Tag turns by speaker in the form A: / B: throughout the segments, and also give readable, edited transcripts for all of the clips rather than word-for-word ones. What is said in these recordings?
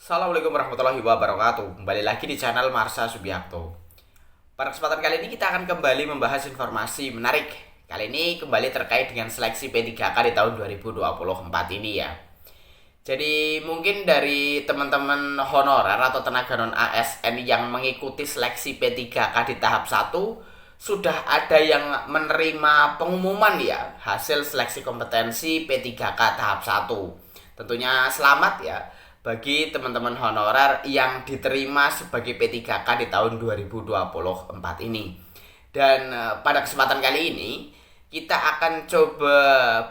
A: Assalamualaikum warahmatullahi wabarakatuh. Kembali lagi di channel Marsha Subiakto. Pada kesempatan kali ini kita akan kembali membahas informasi menarik. Kali ini kembali terkait dengan seleksi P3K di tahun 2024 ini ya. Jadi mungkin dari teman-teman honorer atau tenaga non ASN yang mengikuti seleksi P3K di tahap 1 sudah ada yang menerima pengumuman ya hasil seleksi kompetensi P3K tahap 1. Tentunya selamat ya bagi teman-teman honorer yang diterima sebagai P3K di tahun 2024 ini. Dan pada kesempatan kali ini kita akan coba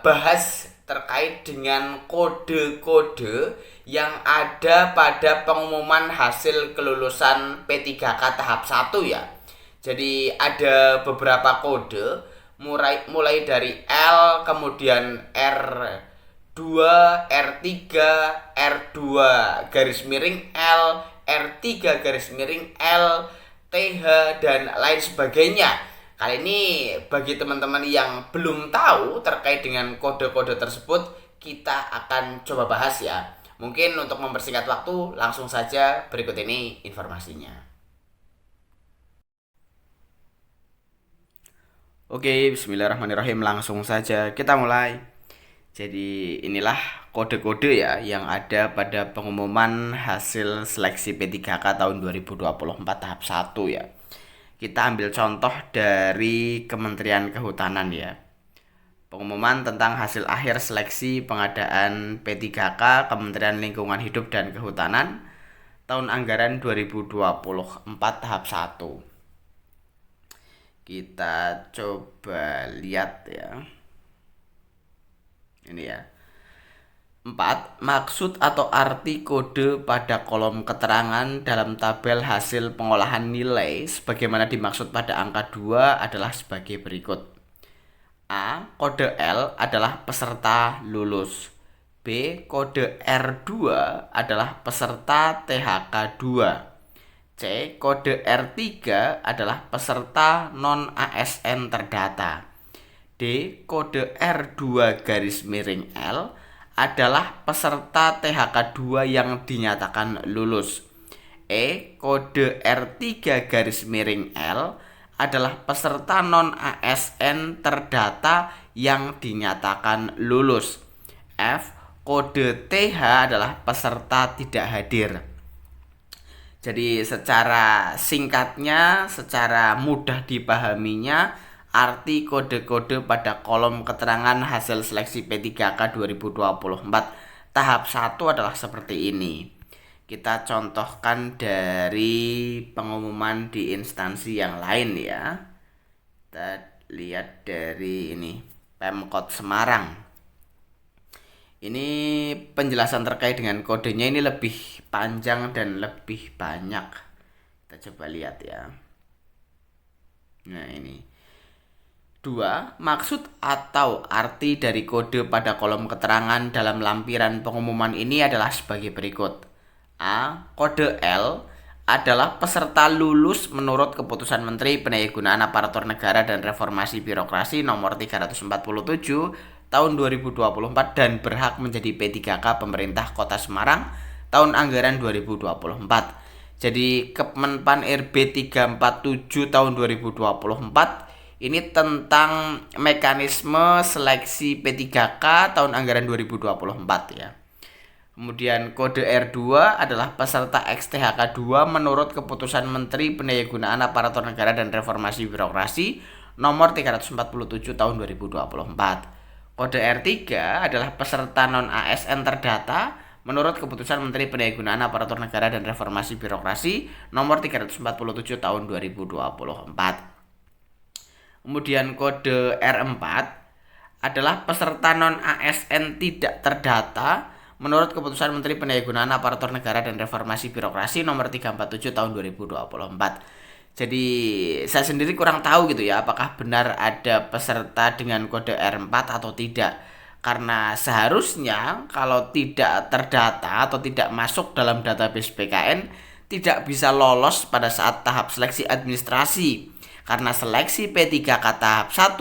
A: bahas terkait dengan kode-kode yang ada pada pengumuman hasil kelulusan P3K tahap 1 ya. Jadi ada beberapa kode mulai dari L, kemudian R2, R3, R2 garis miring L, R3 garis miring L, TH dan lain sebagainya. Kali ini bagi teman-teman yang belum tahu terkait dengan kode-kode tersebut, kita akan coba bahas ya. Mungkin untuk mempersingkat waktu, langsung saja berikut ini informasinya. Oke, bismillahirrahmanirrahim. Langsung saja kita mulai. Jadi inilah kode-kode ya yang ada pada pengumuman hasil seleksi P3K tahun 2024 tahap 1 ya. Kita ambil contoh dari Kementerian Kehutanan ya. Pengumuman tentang hasil akhir seleksi pengadaan P3K Kementerian Lingkungan Hidup dan Kehutanan tahun anggaran 2024 tahap 1. Kita coba lihat ya. Ini ya. 4. Maksud atau arti kode pada kolom keterangan dalam tabel hasil pengolahan nilai sebagaimana dimaksud pada angka 2 adalah sebagai berikut. A. Kode L adalah peserta lulus. B. Kode R2 adalah peserta THK 2. C. Kode R3 adalah peserta non-ASN terdata. D. Kode R2 garis miring L adalah peserta THK 2 yang dinyatakan lulus. E. Kode R3 garis miring L adalah peserta non-ASN terdata yang dinyatakan lulus. F. Kode TH adalah peserta tidak hadir. Jadi secara singkatnya, secara mudah dipahaminya, arti kode-kode pada kolom keterangan hasil seleksi P3K 2024 tahap 1 adalah seperti ini. Kita contohkan dari pengumuman di instansi yang lain ya. Kita lihat dari ini, Pemkot Semarang. Ini penjelasan terkait dengan kodenya ini lebih panjang dan lebih banyak. Kita coba lihat ya. Nah ini. 2. Maksud atau arti dari kode pada kolom keterangan dalam lampiran pengumuman ini adalah sebagai berikut. A. Kode L adalah peserta lulus menurut Keputusan Menteri Pendayagunaan Aparatur Negara dan Reformasi Birokrasi nomor 347 tahun 2024 dan berhak menjadi P3K pemerintah Kota Semarang tahun anggaran 2024. Jadi Kemenpan RB 347 tahun 2024 ini tentang mekanisme seleksi P3K tahun anggaran 2024 ya. Kemudian kode R2 adalah peserta XTHK 2 menurut Keputusan Menteri Pendayagunaan Aparatur Negara dan Reformasi Birokrasi nomor 347 tahun 2024. Kode R3 adalah peserta non-ASN terdata menurut Keputusan Menteri Pendayagunaan Aparatur Negara dan Reformasi Birokrasi nomor 347 tahun 2024. Kemudian kode R4 adalah peserta non-ASN tidak terdata menurut Keputusan Menteri Pendayagunaan Aparatur Negara dan Reformasi Birokrasi nomor 347 tahun 2024. Jadi saya sendiri kurang tahu gitu ya, apakah benar ada peserta dengan kode R4 atau tidak. Karena seharusnya kalau tidak terdata atau tidak masuk dalam database BKN, tidak bisa lolos pada saat tahap seleksi administrasi. Karena seleksi P3K tahap 1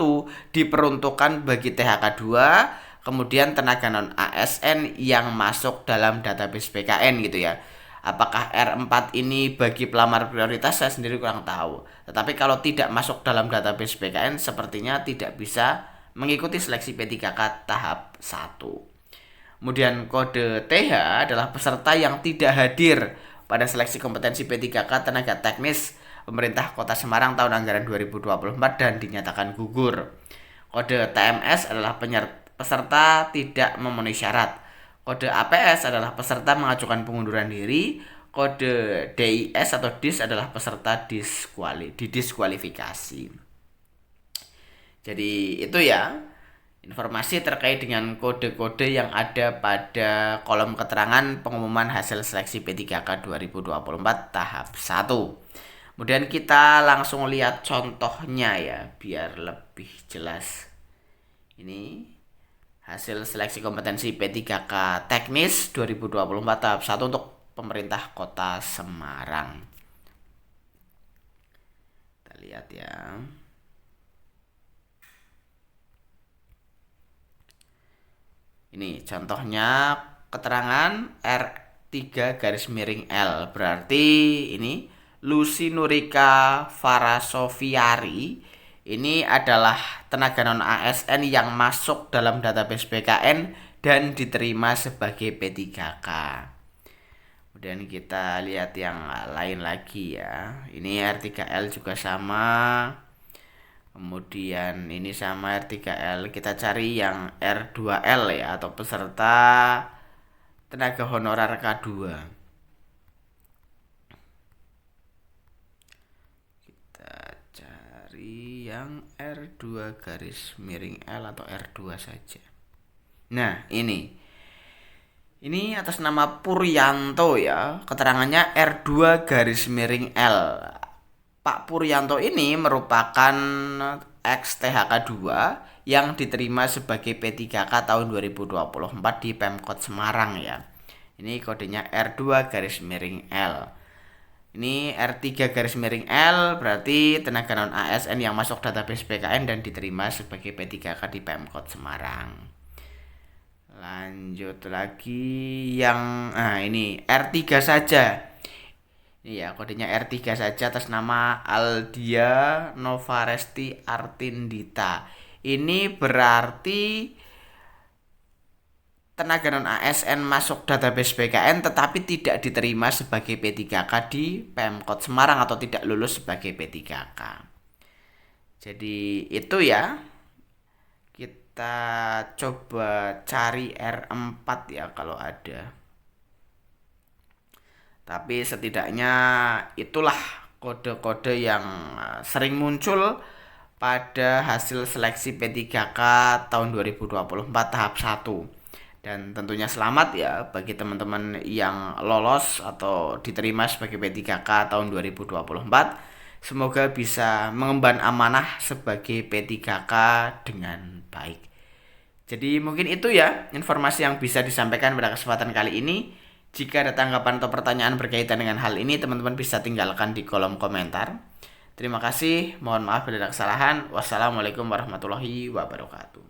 A: diperuntukkan bagi THK 2, kemudian tenaga non ASN yang masuk dalam database BKN gitu ya. Apakah R4 ini bagi pelamar prioritas, saya sendiri kurang tahu. Tetapi kalau tidak masuk dalam database BKN, sepertinya tidak bisa mengikuti seleksi P3K tahap 1. Kemudian kode TH adalah peserta yang tidak hadir pada seleksi kompetensi P3K tenaga teknis pemerintah Kota Semarang tahun anggaran 2024 dan dinyatakan gugur. Kode TMS adalah peserta tidak memenuhi syarat. Kode APS adalah peserta mengajukan pengunduran diri. Kode DIS atau DIS adalah peserta didiskualifikasi. Jadi itu ya, informasi terkait dengan kode-kode yang ada pada kolom keterangan pengumuman hasil seleksi P3K 2024 tahap 1. Kemudian kita langsung lihat contohnya ya, biar lebih jelas. Ini hasil seleksi kompetensi P3K teknis 2024 tahap 1 untuk pemerintah Kota Semarang. Kita lihat ya. Ini contohnya keterangan R3-L, berarti ini Lucy Nurika Farasofiari ini adalah tenaga non ASN yang masuk dalam database BKN dan diterima sebagai P3K. Kemudian kita lihat yang lain lagi ya. Ini R3L juga sama. Kemudian ini sama R3L, kita cari yang R2L ya, atau peserta tenaga honorer K2. Kita cari yang R2-L atau R2 saja. Nah, ini atas nama Puryanto ya, keterangannya R2-L. Pak Puryanto ini merupakan ex-THK 2 yang diterima sebagai P3K tahun 2024 di Pemkot Semarang ya. Ini kodenya R2-L. Ini R3-L berarti tenaga non ASN yang masuk database BKN dan diterima sebagai P3K di Pemkot Semarang. Lanjut lagi yang ini R3 saja. Iya, kodenya R3 saja atas nama Aldia Novaresti Artindita. Ini berarti tenaga non ASN masuk database BKN tetapi tidak diterima sebagai P3K di Pemkot Semarang atau tidak lulus sebagai P3K. Jadi itu ya. Kita coba cari R4 ya kalau ada. Tapi setidaknya itulah kode-kode yang sering muncul pada hasil seleksi P3K tahun 2024 tahap 1. Dan tentunya selamat ya bagi teman-teman yang lolos atau diterima sebagai P3K tahun 2024. Semoga bisa mengemban amanah sebagai P3K dengan baik. Jadi mungkin itu ya informasi yang bisa disampaikan pada kesempatan kali ini. Jika ada tanggapan atau pertanyaan berkaitan dengan hal ini, teman-teman bisa tinggalkan di kolom komentar. Terima kasih, mohon maaf bila ada kesalahan. Wassalamualaikum warahmatullahi wabarakatuh.